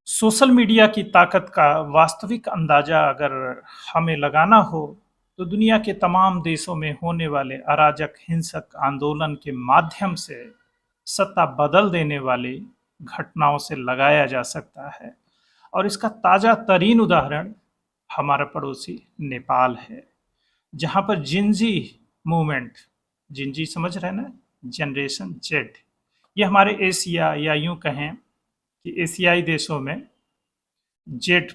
Social media की ताकत का वास्तविक अंदाजा अगर हमें लगाना हो, तो दुनिया के तमाम देशों में होने वाले अराजक हिंसक आंदोलन के माध्यम से सत्ता बदल देने वाली घटनाओं से लगाया जा सकता है। और इसका ताजा तरीन उदाहरण हमारा पड़ोसी नेपाल है, जहां पर जिंजी मूवमेंट, जिंजी समझ रहे हैं ना, जनरेशन जेड, ये हमारे एशिया या यूं कहें कि एशियाई देशों में जेड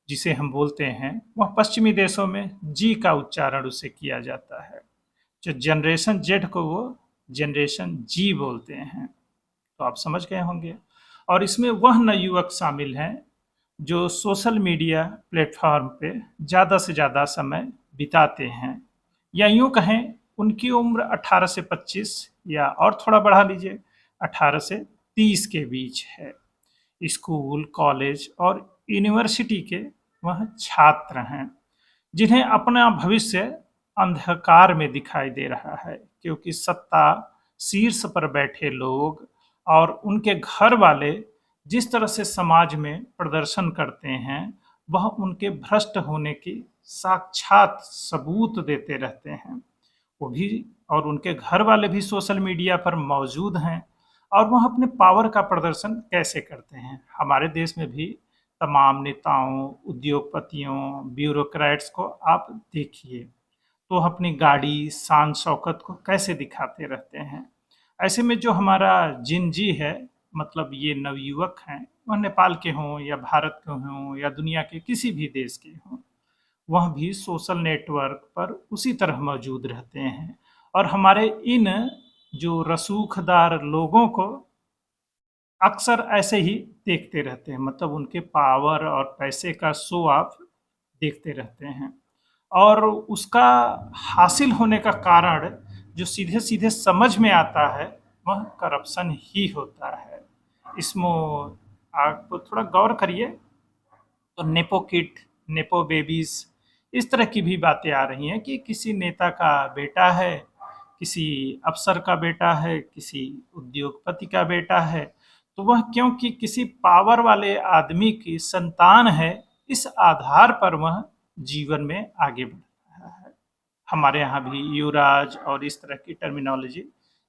जिसे हम बोलते हैं, वह पश्चिमी देशों में जी का उच्चारण उसे किया जाता है। जो जनरेशन जेड को वो जनरेशन जी बोलते हैं। तो आप समझ गए होंगे। और इसमें वह नवयुवक शामिल हैं जो सोशल मीडिया प्लेटफॉर्म पे ज़्यादा से ज़्यादा समय बिताते हैं, या यूं कहें उनकी उम्र 18 से 25 या और थोड़ा बढ़ा लीजिए 18 से 30 के बीच है। स्कूल, कॉलेज और यूनिवर्सिटी के वह छात्र हैं, जिन्हें अपना भविष्य अंधकार में दिखाई दे रहा है, क्योंकि सत्ता शीर्ष पर बैठे लोग और उनके घर वाले जिस तरह से समाज में प्रदर्शन करते हैं, वह उनके भ्रष्ट होने की साक्षात सबूत देते रहते हैं। वो भी और उनके घर वाले भी सोशल मीडिया पर मौजूद हैं, और वह अपने पावर का प्रदर्शन कैसे करते हैं। हमारे देश में भी तमाम नेताओं, उद्योगपतियों, ब्यूरोक्रेट्स को आप देखिए, तो अपनी गाड़ी, शान शौकत को कैसे दिखाते रहते हैं। ऐसे में जो हमारा जिनजी है, मतलब ये नवयुवक हैं, वह नेपाल के हों या भारत के हों या दुनिया के किसी भी देश के हों, वह भी सोशल नेटवर्क पर उसी तरह मौजूद रहते हैं। और हमारे इन जो रसूखदार लोगों को अक्सर ऐसे ही देखते रहते हैं, मतलब उनके पावर और पैसे का शो ऑफ देखते रहते हैं। और उसका हासिल होने का कारण जो सीधे सीधे समझ में आता है, वह करप्शन ही होता है। इसमें आप थोड़ा गौर करिए, तो नेपो किट, नेपो बेबीज, इस तरह की भी बातें आ रही हैं कि किसी नेता का बेटा है, किसी अफसर का बेटा है, किसी उद्योगपति का बेटा है, तो वह क्योंकि किसी पावर वाले आदमी की संतान है, इस आधार पर वह जीवन में आगे बढ़ रहा है। हमारे यहाँ भी युवराज और इस तरह की टर्मिनोलॉजी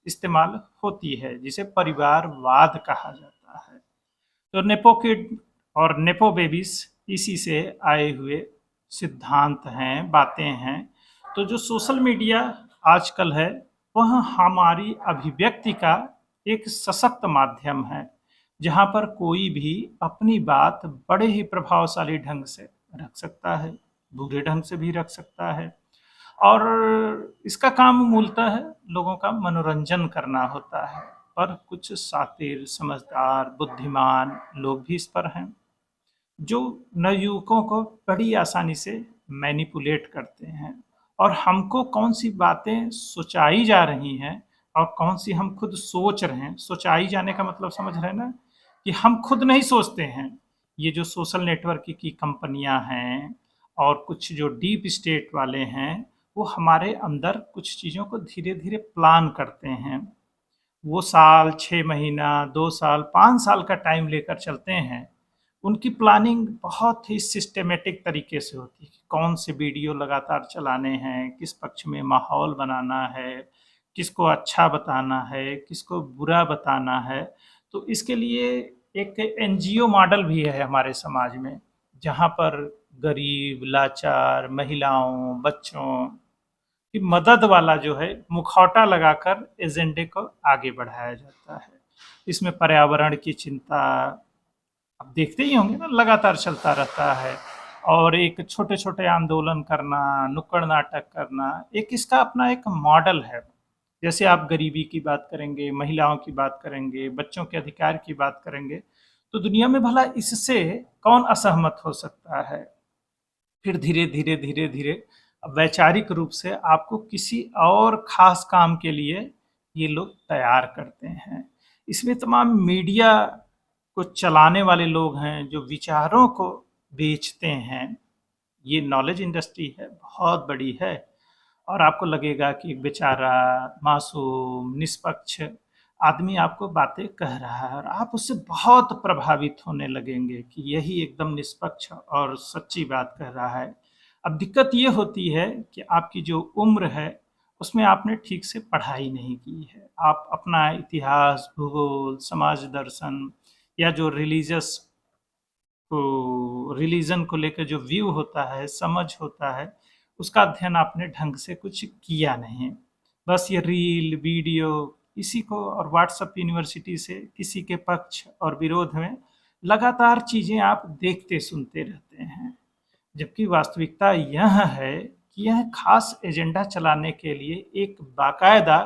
इस्तेमाल होती है, जिसे परिवारवाद कहा जाता है। तो नेपो किड और नेपो बेबीज इसी से आए हुए सिद्धांत हैं, बातें हैं। तो जो सोशल मीडिया आजकल है, वह हमारी अभिव्यक्ति का एक सशक्त माध्यम है, जहाँ पर कोई भी अपनी बात बड़े ही प्रभावशाली ढंग से रख सकता है, बुरे ढंग से भी रख सकता है। और इसका काम मूलतः है लोगों का मनोरंजन करना होता है, पर कुछ शातिर, समझदार, बुद्धिमान लोग भी इस पर हैं, जो नवयुवकों को बड़ी आसानी से मैनिपुलेट करते हैं। और हमको कौन सी बातें सोचाई जा रही हैं और कौन सी हम खुद सोच रहे हैं, सोचाई जाने का मतलब समझ रहे हैं ना, कि हम खुद नहीं सोचते हैं। ये जो सोशल नेटवर्क की कंपनियां हैं और कुछ जो डीप स्टेट वाले हैं, वो हमारे अंदर कुछ चीज़ों को धीरे धीरे प्लान करते हैं। वो साल, 6 महीना, 2 साल, 5 साल का टाइम लेकर चलते हैं। उनकी प्लानिंग बहुत ही सिस्टमेटिक तरीके से होती है कि कौन से वीडियो लगातार चलाने हैं, किस पक्ष में माहौल बनाना है, किसको अच्छा बताना है, किसको बुरा बताना है। तो इसके लिए एक एनजीओ मॉडल भी है हमारे समाज में, जहाँ पर गरीब, लाचार, महिलाओं, बच्चों की मदद वाला जो है मुखौटा लगाकर एजेंडे को आगे बढ़ाया जाता है। इसमें पर्यावरण की चिंता, आप देखते ही होंगे ना, लगातार चलता रहता है। और एक छोटे छोटे आंदोलन करना, नुक्कड़ नाटक करना, एक इसका अपना एक मॉडल है। जैसे आप गरीबी की बात करेंगे, महिलाओं की बात करेंगे, बच्चों के अधिकार की बात करेंगे, तो दुनिया में भला इससे कौन असहमत हो सकता है। फिर धीरे धीरे धीरे धीरे वैचारिक रूप से आपको किसी और खास काम के लिए ये लोग तैयार करते हैं। इसमें तमाम मीडिया को चलाने वाले लोग हैं जो विचारों को बेचते हैं। ये नॉलेज इंडस्ट्री है, बहुत बड़ी है। और आपको लगेगा कि एक बेचारा, मासूम, निष्पक्ष आदमी आपको बातें कह रहा है और आप उससे बहुत प्रभावित होने लगेंगे कि यही एकदम निष्पक्ष और सच्ची बात कह रहा है। अब दिक्कत ये होती है कि आपकी जो उम्र है, उसमें आपने ठीक से पढ़ाई नहीं की है। आप अपना इतिहास, भूगोल, समाज दर्शन या जो रिलीजन को लेकर जो व्यू होता है, समझ होता है, उसका अध्ययन आपने ढंग से कुछ किया नहीं। बस ये रील, वीडियो इसी को और व्हाट्सएप यूनिवर्सिटी से किसी के पक्ष और विरोध में लगातार चीज़ें आप देखते सुनते रहते हैं। जबकि वास्तविकता यह है कि यह खास एजेंडा चलाने के लिए एक बाकायदा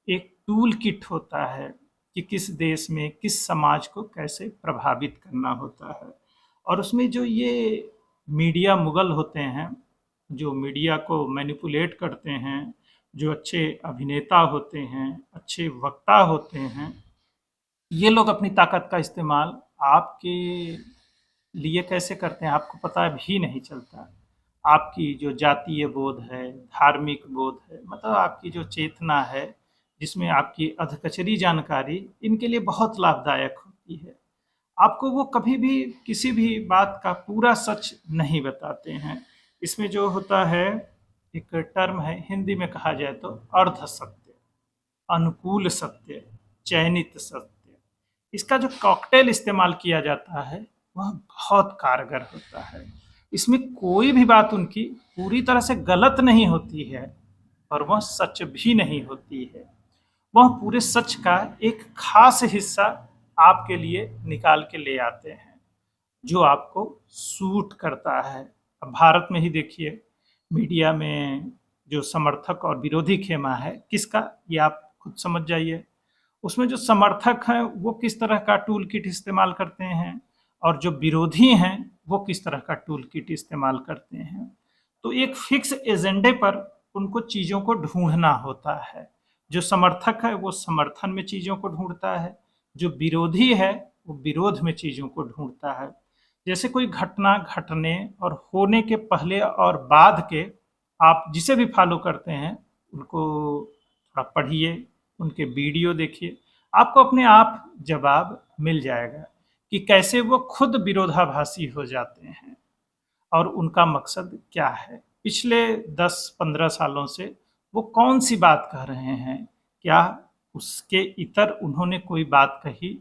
एक टूल किट होता है कि किस देश में किस समाज को कैसे प्रभावित करना होता है। और उसमें जो ये मीडिया मुगल होते हैं, जो मीडिया को मैनिपुलेट करते हैं, जो अच्छे अभिनेता होते हैं, अच्छे वक्ता होते हैं, ये लोग अपनी ताकत का इस्तेमाल आपके लिए कैसे करते हैं आपको पता भी नहीं चलता। आपकी जो जातीय बोध है, धार्मिक बोध है, मतलब आपकी जो चेतना है, जिसमें आपकी अधकचरी जानकारी इनके लिए बहुत लाभदायक होती है। आपको वो कभी भी किसी भी बात का पूरा सच नहीं बताते हैं। इसमें जो होता है, एक टर्म है हिंदी में कहा जाए तो अर्ध सत्य, अनुकूल सत्य, चयनित सत्य। इसका जो कॉकटेल इस्तेमाल किया जाता है वह बहुत कारगर होता है। इसमें कोई भी बात उनकी पूरी तरह से गलत नहीं होती है और वह सच भी नहीं होती है। वह पूरे सच का एक खास हिस्सा आपके लिए निकाल के ले आते हैं जो आपको सूट करता है। अब भारत में ही देखिए, मीडिया में जो समर्थक और विरोधी खेमा है किसका, ये आप खुद समझ जाइए। उसमें जो समर्थक हैं वो किस तरह का टूल किट इस्तेमाल करते हैं और जो विरोधी हैं वो किस तरह का टूल किट इस्तेमाल करते हैं। तो एक फिक्स एजेंडे पर उनको चीज़ों को ढूंढना होता है। जो समर्थक है वो समर्थन में चीज़ों को ढूंढता है, जो विरोधी है वो विरोध में चीज़ों को ढूंढता है। जैसे कोई घटना घटने और होने के पहले और बाद के आप जिसे भी फॉलो करते हैं उनको थोड़ा पढ़िए, उनके वीडियो देखिए, आपको अपने आप जवाब मिल जाएगा कि कैसे वो खुद विरोधाभासी हो जाते हैं और उनका मकसद क्या है। पिछले 10-15 सालों से वो कौन सी बात कह रहे हैं, क्या उसके इतर उन्होंने कोई बात कही,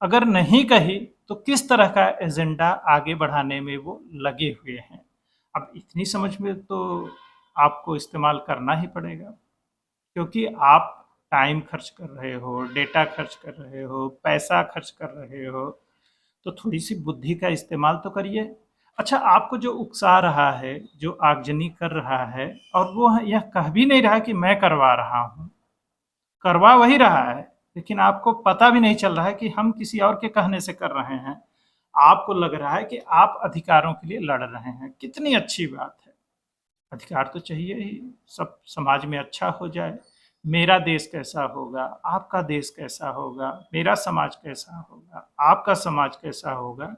अगर नहीं कही तो किस तरह का एजेंडा आगे बढ़ाने में वो लगे हुए हैं। अब इतनी समझ में तो आपको इस्तेमाल करना ही पड़ेगा, क्योंकि आप टाइम खर्च कर रहे हो, डेटा खर्च कर रहे हो, पैसा खर्च कर रहे हो, तो थोड़ी सी बुद्धि का इस्तेमाल तो करिए। अच्छा, आपको जो उकसा रहा है, जो आगजनी कर रहा है और वो यह कह भी नहीं रहा कि मैं करवा रहा हूँ, करवा वही रहा है, लेकिन आपको पता भी नहीं चल रहा है कि हम किसी और के कहने से कर रहे हैं। आपको लग रहा है कि आप अधिकारों के लिए लड़ रहे हैं। कितनी अच्छी बात है। अधिकार तो चाहिए ही, सब समाज में अच्छा हो जाए। मेरा देश कैसा होगा, आपका देश कैसा होगा, मेरा समाज कैसा होगा, आपका समाज कैसा होगा,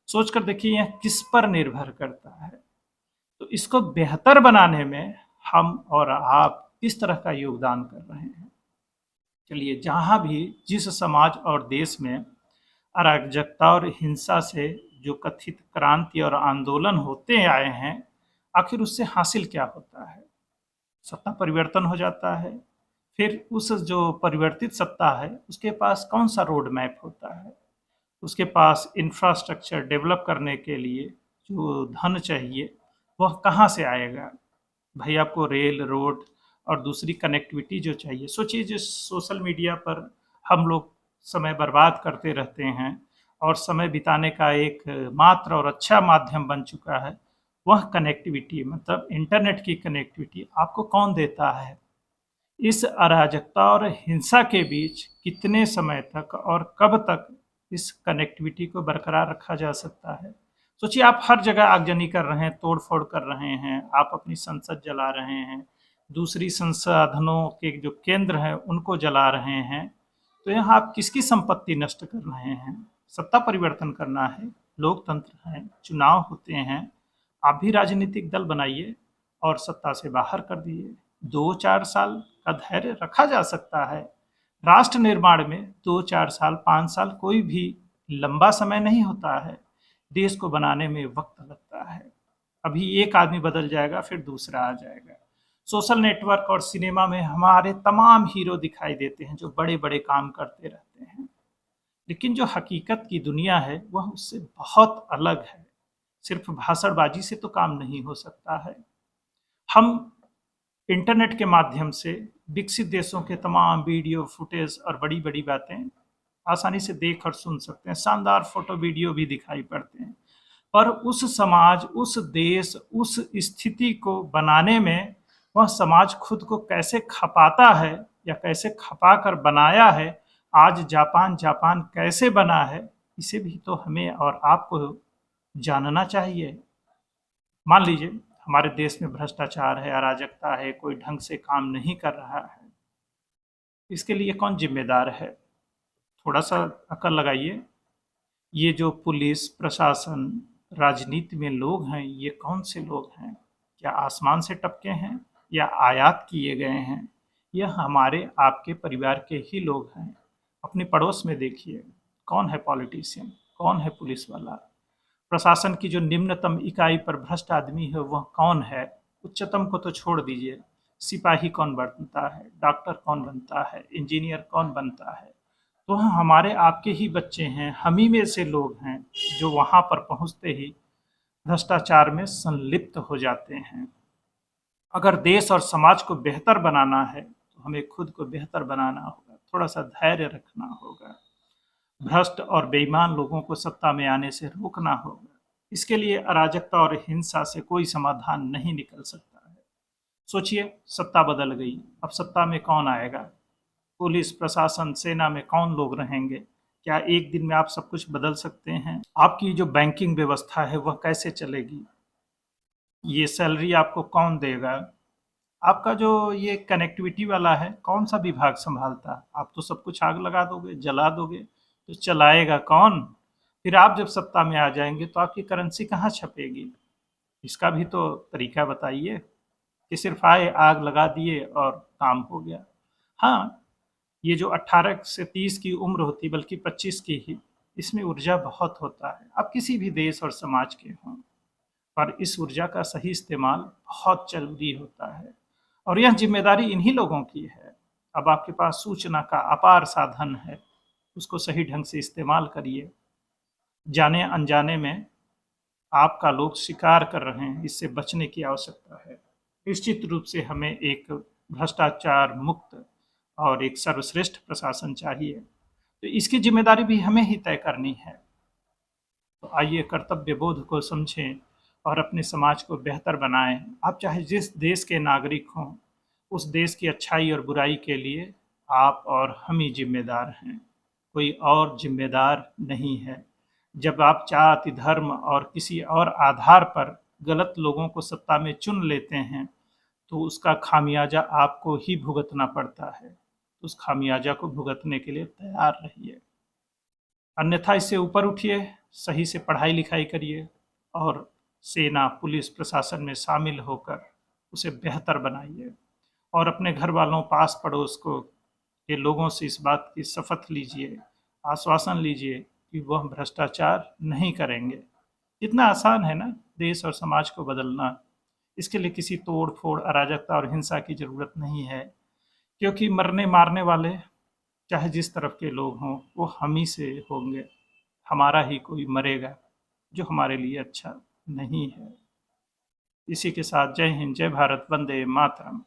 सोचकर देखिए यह किस पर निर्भर करता है। तो इसको बेहतर बनाने में हम और आप किस तरह का योगदान कर रहे हैं। चलिए, जहाँ भी जिस समाज और देश में अराजकता और हिंसा से जो कथित क्रांति और आंदोलन होते आए हैं, आखिर उससे हासिल क्या होता है? सत्ता परिवर्तन हो जाता है। फिर उस जो परिवर्तित सत्ता है उसके पास कौन सा रोड मैप होता है, उसके पास इंफ्रास्ट्रक्चर डेवलप करने के लिए जो धन चाहिए वह कहाँ से आएगा। भाई, आपको रेल, रोड और दूसरी कनेक्टिविटी जो चाहिए, सोचिए जिस सोशल मीडिया पर हम लोग समय बर्बाद करते रहते हैं और समय बिताने का एक मात्र और अच्छा माध्यम बन चुका है, वह कनेक्टिविटी मतलब इंटरनेट की कनेक्टिविटी आपको कौन देता है। इस अराजकता और हिंसा के बीच कितने समय तक और कब तक इस कनेक्टिविटी को बरकरार रखा जा सकता है। सोचिए, आप हर जगह आगजनी कर रहे हैं, तोड़-फोड़ कर रहे हैं, आप अपनी संसद जला रहे हैं, दूसरी संसाधनों के जो केंद्र हैं उनको जला रहे हैं, तो यहाँ आप किसकी संपत्ति नष्ट कर रहे हैं। सत्ता परिवर्तन करना है, लोकतंत्र है, चुनाव होते हैं, आप भी राजनीतिक दल बनाइए और सत्ता से बाहर कर दीजिए। 2-4 साल का धैर्य रखा जा सकता है, राष्ट्र निर्माण में 2-4 साल, 5 साल कोई भी लंबा समय नहीं होता है। देश को बनाने में वक्त लगता है। अभी एक आदमी बदल जाएगा, फिर दूसरा आ जाएगा। सोशल नेटवर्क और सिनेमा में हमारे तमाम हीरो दिखाई देते हैं जो बड़े बड़े काम करते रहते हैं, लेकिन जो हकीकत की दुनिया है वह उससे बहुत अलग है। सिर्फ भाषणबाजी से तो काम नहीं हो सकता है। हम इंटरनेट के माध्यम से विकसित देशों के तमाम वीडियो फुटेज और बड़ी बड़ी बातें आसानी से देख और सुन सकते हैं। शानदार फोटो वीडियो भी दिखाई पड़ते हैं, पर उस समाज, उस देश, उस स्थिति को बनाने में वह समाज खुद को कैसे खपाता है या कैसे खपा कर बनाया है, आज जापान जापान कैसे बना है, इसे भी तो हमें और आपको जानना चाहिए। मान लीजिए हमारे देश में भ्रष्टाचार है, अराजकता है, कोई ढंग से काम नहीं कर रहा है, इसके लिए कौन जिम्मेदार है? थोड़ा सा अकल लगाइए। ये जो पुलिस प्रशासन राजनीति में लोग हैं, ये कौन से लोग हैं? क्या आसमान से टपके हैं या आयात किए गए हैं? यह हमारे आपके परिवार के ही लोग हैं। अपने पड़ोस में देखिए, कौन है पॉलिटिशियन, कौन है पुलिस वाला? प्रशासन की जो निम्नतम इकाई पर भ्रष्ट आदमी है वह कौन है? उच्चतम को तो छोड़ दीजिए, सिपाही कौन बनता है, डॉक्टर कौन बनता है, इंजीनियर कौन बनता है? तो हमारे आपके ही बच्चे हैं, हम ही में से लोग हैं जो वहाँ पर पहुँचते ही भ्रष्टाचार में संलिप्त हो जाते हैं। अगर देश और समाज को बेहतर बनाना है तो हमें खुद को बेहतर बनाना होगा, थोड़ा सा धैर्य रखना होगा, भ्रष्ट और बेईमान लोगों को सत्ता में आने से रोकना होगा। इसके लिए अराजकता और हिंसा से कोई समाधान नहीं निकल सकता है। सोचिए, सत्ता बदल गई, अब सत्ता में कौन आएगा? पुलिस प्रशासन सेना में कौन लोग रहेंगे? क्या एक दिन में आप सब कुछ बदल सकते हैं? आपकी जो बैंकिंग व्यवस्था है वह कैसे चलेगी? ये सैलरी आपको कौन देगा? आपका जो ये कनेक्टिविटी वाला है कौन सा विभाग संभालता है? आप तो सब कुछ आग लगा दोगे, जला दोगे, तो चलाएगा कौन? फिर आप जब सत्ता में आ जाएंगे तो आपकी करेंसी कहाँ छपेगी? इसका भी तो तरीका बताइए कि सिर्फ आए, आग लगा दिए और काम हो गया। हाँ, ये जो 18 से 30 की उम्र होती, बल्कि 25 की ही, इसमें ऊर्जा बहुत होता है। आप किसी भी देश और समाज के हों, पर इस ऊर्जा का सही इस्तेमाल बहुत जरूरी होता है और यह जिम्मेदारी इन्हीं लोगों की है। अब आपके पास सूचना का अपार साधन है, उसको सही ढंग से इस्तेमाल करिए। जाने अनजाने में आपका लोग शिकार कर रहे हैं, इससे बचने की आवश्यकता है। निश्चित रूप से हमें एक भ्रष्टाचार मुक्त और एक सर्वश्रेष्ठ प्रशासन चाहिए, तो इसकी जिम्मेदारी भी हमें ही तय करनी है। तो आइए कर्तव्य बोध को समझें और अपने समाज को बेहतर बनाएं। आप चाहे जिस देश के नागरिक हों, उस देश की अच्छाई और बुराई के लिए आप और हम ही जिम्मेदार हैं, कोई और जिम्मेदार नहीं है। जब आप जाति, धर्म और किसी और आधार पर गलत लोगों को सत्ता में चुन लेते हैं, तो उसका खामियाजा आपको ही भुगतना पड़ता है। उस खामियाजा को भुगतने के लिए तैयार रहिए, अन्यथा इससे ऊपर उठिए, सही से पढ़ाई लिखाई करिए और सेना, पुलिस, प्रशासन में शामिल होकर उसे बेहतर बनाइए और अपने घर वालों, पास पड़ोस को के लोगों से इस बात की शपथ लीजिए, आश्वासन लीजिए कि वह भ्रष्टाचार नहीं करेंगे। इतना आसान है ना देश और समाज को बदलना। इसके लिए किसी तोड़ फोड़, अराजकता और हिंसा की जरूरत नहीं है, क्योंकि मरने मारने वाले चाहे जिस तरफ के लोग हों वो हम ही से होंगे। हमारा ही कोई मरेगा जो हमारे लिए अच्छा नहीं है। इसी के साथ जय हिंद, जय भारत, वंदे मातरम।